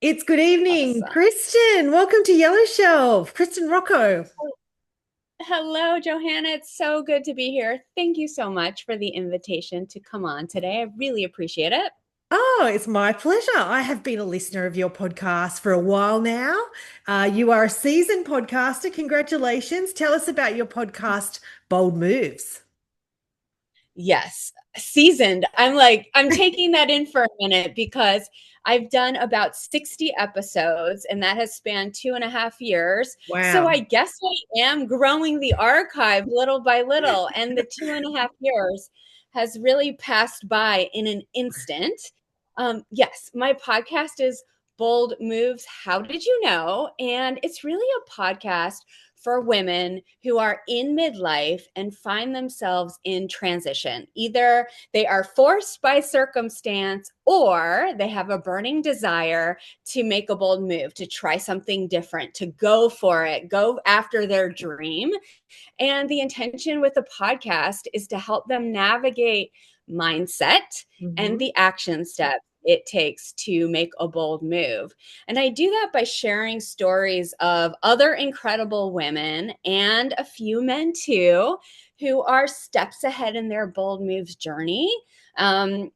It's good evening, Awesome. Kristen. Welcome to Yellow Shelf. Kristen Rocco. Hello, Johanna. It's so good to be here. Thank you so much for the invitation to come on today. I really appreciate it. Oh, it's my pleasure. I have been a listener of your podcast for a while now. You are a seasoned podcaster. Congratulations. Tell us about your podcast, Bold Moves. Yes, seasoned. I'm taking that in for a minute because I've done about 60 episodes and that has spanned 2.5 years. So I Wow. guess I am growing the archive little by little. And the 2.5 years has really passed by in an instant. Yes, my podcast is Bold Moves. How did you know? And it's really a podcast for women who are in midlife and find themselves in transition. Either they are forced by circumstance or they have a burning desire to make a bold move, to try something different, to go for it, go after their dream. And the intention with the podcast is to help them navigate mindset and Mhm. the action steps it takes to make a bold move. And I do that by sharing stories of other incredible women and a few men too, who are steps ahead in their bold moves journey.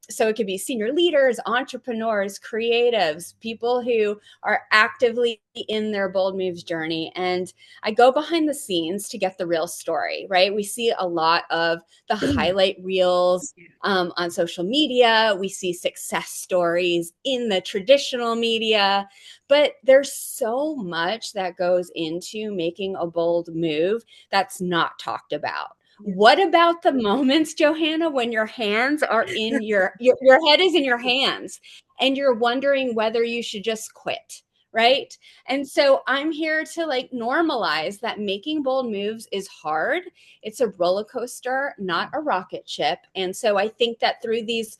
So it could be senior leaders, entrepreneurs, creatives, people who are actively in their bold moves journey. And I go behind the scenes to get the real story, right? We see a lot of the highlight reels on social media. We see success stories in the traditional media, but there's so much that goes into making a bold move that's not talked about. What about the moments, Johanna, when your hands are in your head is in your hands and you're wondering whether you should just quit, right? And so I'm here to like normalize that making bold moves is hard. It's a roller coaster, not a rocket ship. And so I think that through these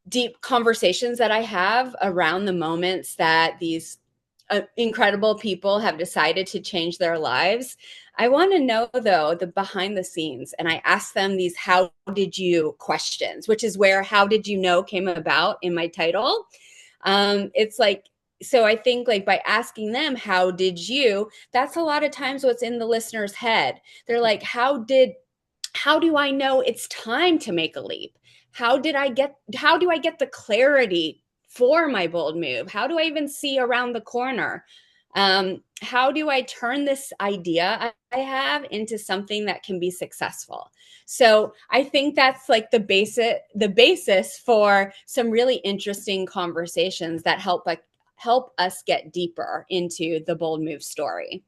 deep conversations that I have around the moments that these incredible people have decided to change their lives, I want to know though the behind the scenes. And I ask them these how did you questions, which is where how did you know came about in my title. It's like, so I think like by asking them, how did you, that's a lot of times what's in the listener's head. They're like, how do I know it's time to make a leap? How do I get the clarity for my bold move? How do I even see around the corner? How do I turn this idea I have into something that can be successful? So I think that's like the basis for some really interesting conversations that help us get deeper into the bold move story.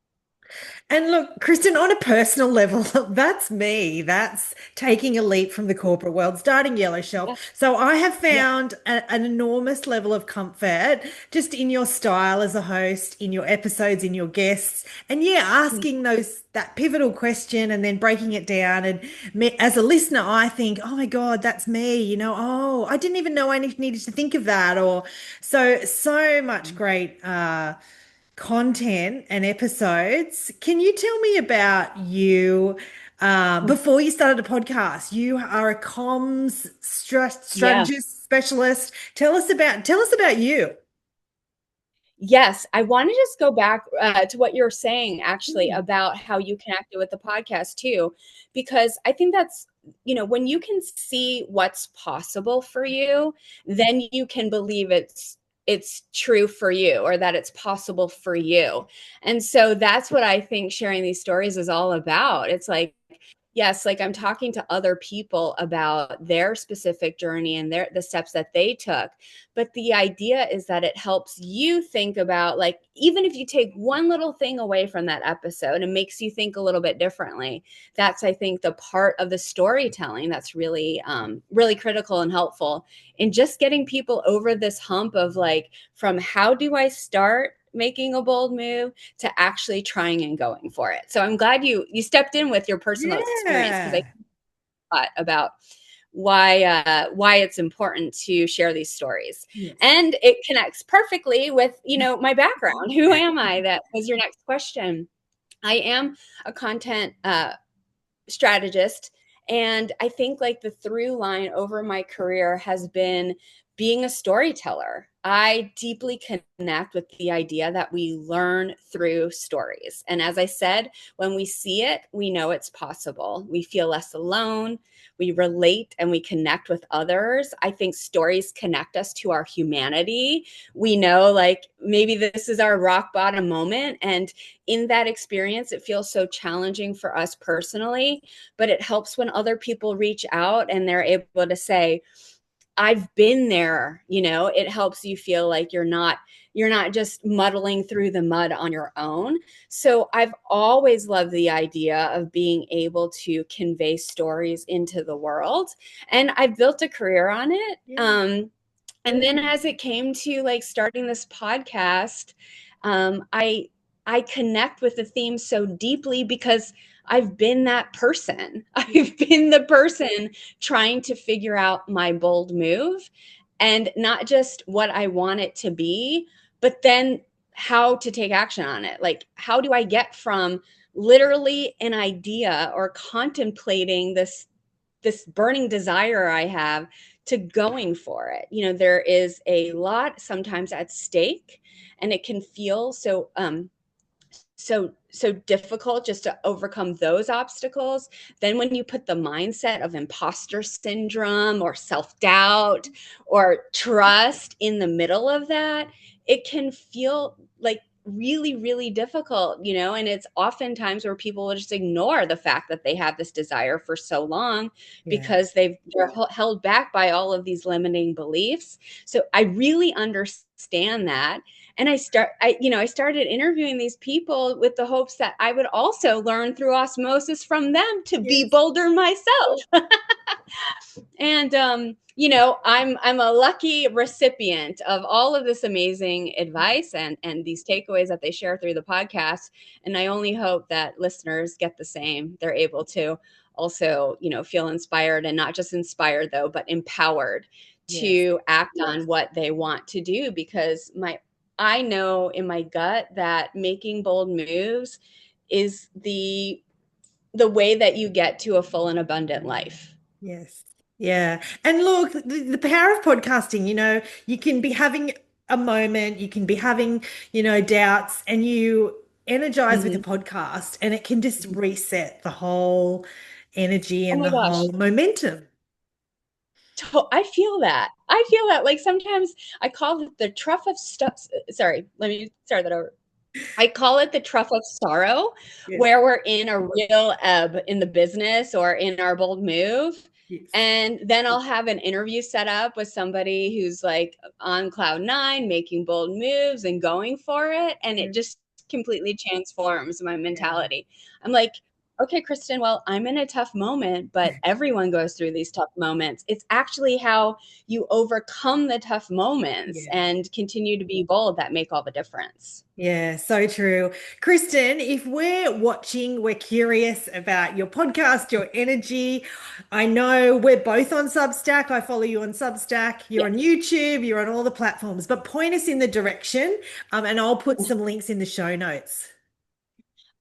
And look, Kristen, on a personal level, that's me. That's taking a leap from the corporate world, starting Yellow Shelf. Yeah. So I have Yeah. found an enormous level of comfort just in your style as a host, in your episodes, in your guests, and yeah, asking that pivotal question and then breaking it down. And me, as a listener, I think, oh my God, that's me. Oh, I didn't even know I needed to think of that. Or so much great. Content and episodes. Can you tell me about you? Before you started a podcast, you are a comms Yeah. strategist specialist. Tell us about you. Yes, I want to just go back to what you're saying actually Hmm. about how you connected with the podcast too, because I think that's, when you can see what's possible for you, then you can believe it's true for you or that it's possible for you. And so that's what I think sharing these stories is all about. It's like, yes, like I'm talking to other people about their specific journey and the steps that they took. But the idea is that it helps you think about, like, even if you take one little thing away from that episode and makes you think a little bit differently, that's, I think, the part of the storytelling that's really, really critical and helpful in just getting people over this hump of like, from how do I start making a bold move to actually trying and going for it. So I'm glad you stepped in with your personal experience because I Yeah. thought about why it's important to share these stories. Yes. And it connects perfectly with, my background. Who am I? That was your next question. I am a content strategist. And I think like the through line over my career has been being a storyteller. I deeply connect with the idea that we learn through stories. And as I said, when we see it, we know it's possible. We feel less alone. We relate and we connect with others. I think stories connect us to our humanity. We know, like, maybe this is our rock bottom moment. And in that experience, it feels so challenging for us personally, but it helps when other people reach out and they're able to say, I've been there. It helps you feel like you're not just muddling through the mud on your own. So I've always loved the idea of being able to convey stories into the world. And I've built a career on it. Yeah. And then as it came to like starting this podcast, I connect with the theme so deeply because I've been that person. I've been the person trying to figure out my bold move, and not just what I want it to be, but then how to take action on it. Like, how do I get from literally an idea or contemplating this burning desire I have to going for it? There is a lot sometimes at stake, and it can feel so difficult just to overcome those obstacles. Then when you put the mindset of imposter syndrome or self-doubt or trust in the middle of that, it can feel like really, really difficult, and it's oftentimes where people will just ignore the fact that they have this desire for so long Yeah. because they're held back by all of these limiting beliefs. So I really understand that. And I started interviewing these people with the hopes that I would also learn through osmosis from them to be Yes. bolder myself. And I'm a lucky recipient of all of this amazing advice and these takeaways that they share through the podcast. And I only hope that listeners get the same. They're able to also, feel inspired, and not just inspired though, but empowered Yes. to act on what they want to do. Because I know in my gut that making bold moves is the way that you get to a full and abundant life. Yes. Yeah. And look, the power of podcasting, you can be having a moment, you can be having, doubts, and you energize with a Mm-hmm. podcast, and it can just reset the whole energy Oh and my the gosh. whole momentum. I feel that. I feel that. Like, sometimes I call it the trough of stuff. Sorry, let me start that over. I call it the trough of sorrow, Yes. where we're in a real ebb in the business or in our bold move. Yes. And then I'll have an interview set up with somebody who's like on cloud nine, making bold moves and going for it. And it Yeah. just completely transforms my Yeah. mentality. I'm like, okay, Kristen, well, I'm in a tough moment, but everyone goes through these tough moments. It's actually how you overcome the tough moments Yeah. and continue to be bold that make all the difference. Yeah, so true. Kristen, if we're watching, we're curious about your podcast, your energy. I know we're both on Substack. I follow you on Substack. You're Yeah. on YouTube, you're on all the platforms, but point us in the direction, and I'll put some links in the show notes.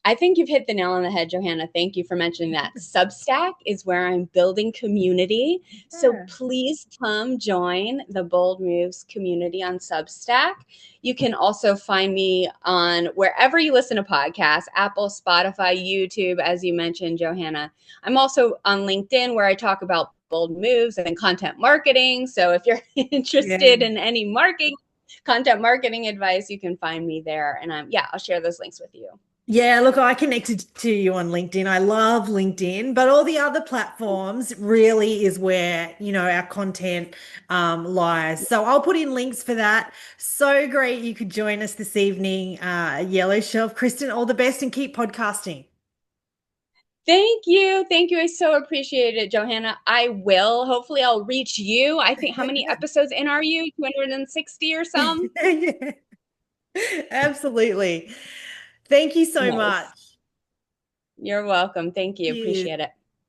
I think you've hit the nail on the head, Johanna. Thank you for mentioning that. Substack is where I'm building community. So Yeah. please come join the Bold Moves community on Substack. You can also find me on wherever you listen to podcasts, Apple, Spotify, YouTube, as you mentioned, Johanna. I'm also on LinkedIn, where I talk about bold moves and content marketing. So if you're Yeah. interested in any content marketing advice, you can find me there. And I'll share those links with you. Yeah, look, I connected to you on LinkedIn. I love LinkedIn, but all the other platforms really is where, our content lies. So I'll put in links for that. So great you could join us this evening, Yellow Shelf. Kristen, all the best and keep podcasting. Thank you. Thank you. I so appreciate it, Johanna. I will. Hopefully, I'll reach you. I think, how many episodes in are you? 260 or some? Yeah, absolutely. Thank you so Nice. much. You're welcome. Thank you. Cheers. Appreciate it.